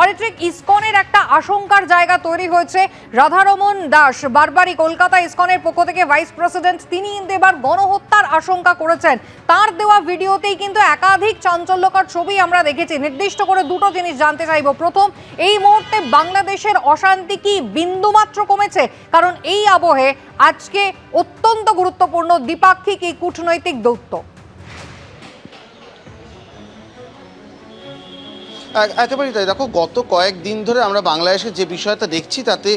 অরিত্রিক, ইসকনের একটা আশঙ্কার জায়গা তৈরি হয়েছে। রাধারমন দাস বারবারই কলকাতা ইসকনের পক্ষ থেকে ভাইস প্রেসিডেন্ট, তিনি কিন্তু এবার গণহত্যার আশঙ্কা করেছেন। তার দেওয়া ভিডিওতেই কিন্তু একাধিক চাঞ্চল্যকর ছবি আমরা দেখেছি। নির্দিষ্ট করে দুটো জিনিস জানতে চাইব। প্রথম, এই মুহূর্তে বাংলাদেশের অশান্তি কি বিন্দুমাত্র কমেছে? কারণ এই আবহে আজকে অত্যন্ত গুরুত্বপূর্ণ দ্বিপাক্ষিক এই কূটনৈতিক দৌত্য। একেবারেই তাই। দেখো, গত কয়েকদিন ধরে আমরা বাংলাদেশে যে বিষয়টা দেখছি তাতে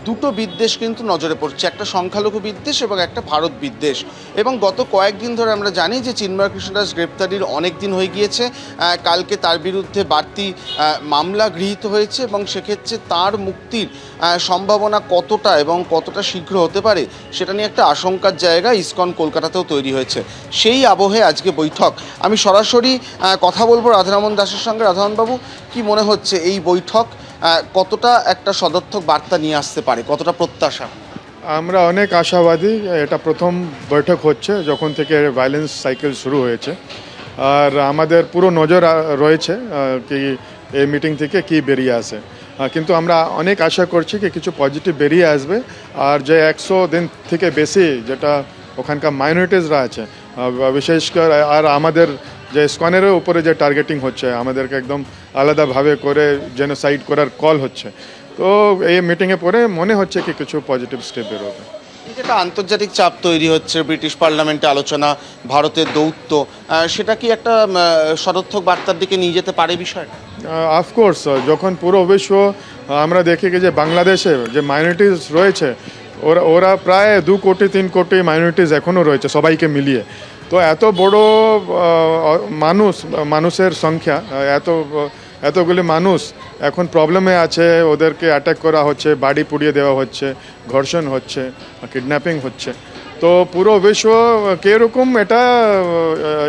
দুটো বিদ্বেষ কিন্তু নজরে পড়ছে, একটা সংখ্যালঘু বিদ্বেষ এবং একটা ভারত বিদ্বেষ। এবং গত কয়েকদিন ধরে আমরা জানি যে চিন্ময় কৃষ্ণ দাস গ্রেপ্তারির অনেক দিন হয়ে গিয়েছে। কালকে তার বিরুদ্ধে বাড়তি মামলা গৃহীত হয়েছে এবং সেক্ষেত্রে তার মুক্তির সম্ভাবনা কতটা এবং কতটা শীঘ্র হতে পারে সেটা নিয়ে একটা আশঙ্কার জায়গা ইসকন কলকাতাতেও তৈরি হয়েছে। সেই আবহে আজকে বৈঠক। আমি সরাসরি কথা বলবো রাধারমন দাসের সঙ্গে। রাধারমনবাবু, কি মনে হচ্ছে এই বৈঠক কতটা একটা সদর্থক বার্তা নিয়ে আসতে পারে, কতটা প্রত্যাশা? আমরা অনেক আশাবাদী। এটা প্রথম বৈঠক হচ্ছে যখন থেকে ভায়োলেন্স সাইকেল শুরু হয়েছে, আর আমাদের পুরো নজর রয়েছে কি এই মিটিং থেকে কি বেরিয়ে আসে। কিন্তু আমরা অনেক আশা করছি কি কিছু পজিটিভ বেরিয়ে আসবে। আর যে 100 দিন থেকে বেশি যেটা ওখানকার মাইনরিটিসরা আছে, বিশেষ করে আর আমাদের যে ইসকনের উপরে যে টার্গেটিং হচ্ছে, আমাদেরকে একদম আলাদাভাবে করে জেনোসাইড করার কল হচ্ছে। তো এই মিটিংয়ে পরে মনে হচ্ছে কি কিছু পজিটিভ স্টেপ বেরোবে। যেটা আন্তর্জাতিক চাপ তৈরি হচ্ছে, ব্রিটিশ পার্লামেন্টে আলোচনা, ভারতের দৌত্য, সেটা কি একটা সদর্থক বার্তার দিকে নিয়ে যেতে পারে বিষয়টা? অফকোর্স, যখন পুরো বিশ্ব আমরা দেখি যে বাংলাদেশে যে মাইনরিটিস রয়েছে, ওরা প্রায় 2 কোটি 3 কোটি মাইনরিটিস এখনও রয়েছে সবাইকে মিলিয়ে। তো এত বড় মানুষের সংখ্যা, এতগুলি মানুষ এখন প্রবলেমে আছে, ওদেরকে অ্যাটাক করা হচ্ছে, বাড়ি পুড়িয়ে দেওয়া হচ্ছে, ধর্ষণ হচ্ছে, কিডন্যাপিং হচ্ছে। তো পুরো বিশ্ব কীরকম এটা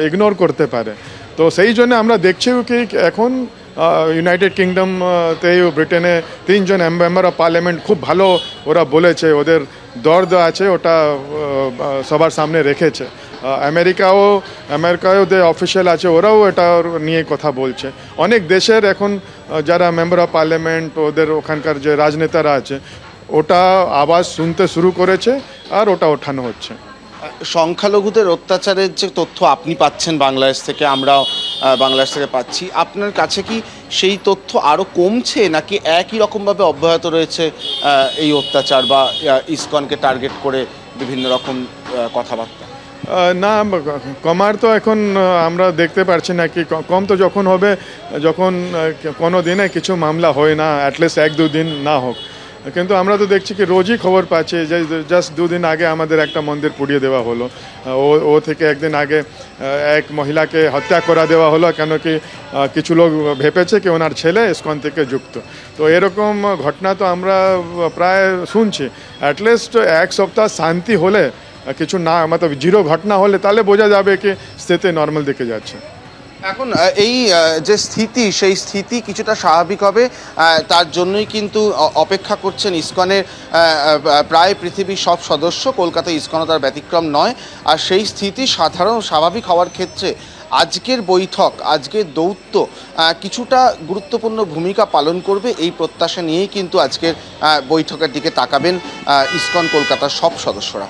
ইগনোর করতে পারে? তো সেই জন্য আমরা দেখছি কি এখন ইউনাইটেড কিংডমতেও ব্রিটেনে 3 জন মেম্বার অফ পার্লামেন্ট খুব ভালো ওরা বলেছে, ওদের দর্দ আছে ওটা সবার সামনে রেখেছে। আমেরিকাও যে অফিসিয়াল আছে ওরাও এটা নিয়ে কথা বলছে। অনেক দেশের এখন যারা মেম্বার অফ পার্লামেন্ট, ওদের ওখানকার যে রাজনেতারা আছে, ওটা আওয়াজ শুনতে শুরু করেছে আর ওটা ওঠানো হচ্ছে। সংখ্যালঘুদের অত্যাচারের যে তথ্য আপনি পাচ্ছেন বাংলাদেশ থেকে, আমরাও বাংলাদেশ থেকে পাচ্ছি, আপনার কাছে কি সেই তথ্য আরও কমছে নাকি একই রকমভাবে অব্যাহত রয়েছে এই অত্যাচার বা ইসকনকে টার্গেট করে বিভিন্ন রকম কথাবার্তা? না, কমার তো এখন আমরা দেখতে পারছি না। কি কম তো যখন হবে যখন কোনো দিনে কিছু মামলা হয় না, অ্যাটলিস্ট 1-2 দিন না হোক। কিন্তু আমরা তো দেখছি কি রোজই খবর পাচ্ছি যে জাস্ট 2 দিন আগে আমাদের একটা মন্দির পুড়িয়ে দেওয়া হলো, ও থেকে একদিন আগে এক মহিলাকে হত্যা করা দেওয়া হলো, কেন কি কিছু লোক ভেবেছে কি ওনার ছেলে ইসকন থেকে যুক্ত। তো এরকম ঘটনা তো আমরা প্রায় শুনছি। অ্যাটলিস্ট 1 সপ্তাহ শান্তি হলে, কিছু না মতলব জিরো ঘটনা হলে, তাহলে বোঝা যাবে কি স্থিতি নর্মাল দিকে যাচ্ছে। এখন এই যে স্থিতি, সেই স্থিতি কিছুটা স্বাভাবিক হবে, তার জন্যই কিন্তু অপেক্ষা করছেন ইসকনের প্রায় পৃথিবীর সব সদস্য। কলকাতা ইসকনও তার ব্যতিক্রম নয়। আর সেই স্থিতি স্বাভাবিক হওয়ার ক্ষেত্রে আজকের বৈঠক, আজকের দৌত্য কিছুটা গুরুত্বপূর্ণ ভূমিকা পালন করবে। এই প্রত্যাশা নিয়েই কিন্তু আজকের বৈঠকের দিকে তাকাবেন ইসকন কলকাতার সব সদস্যরা।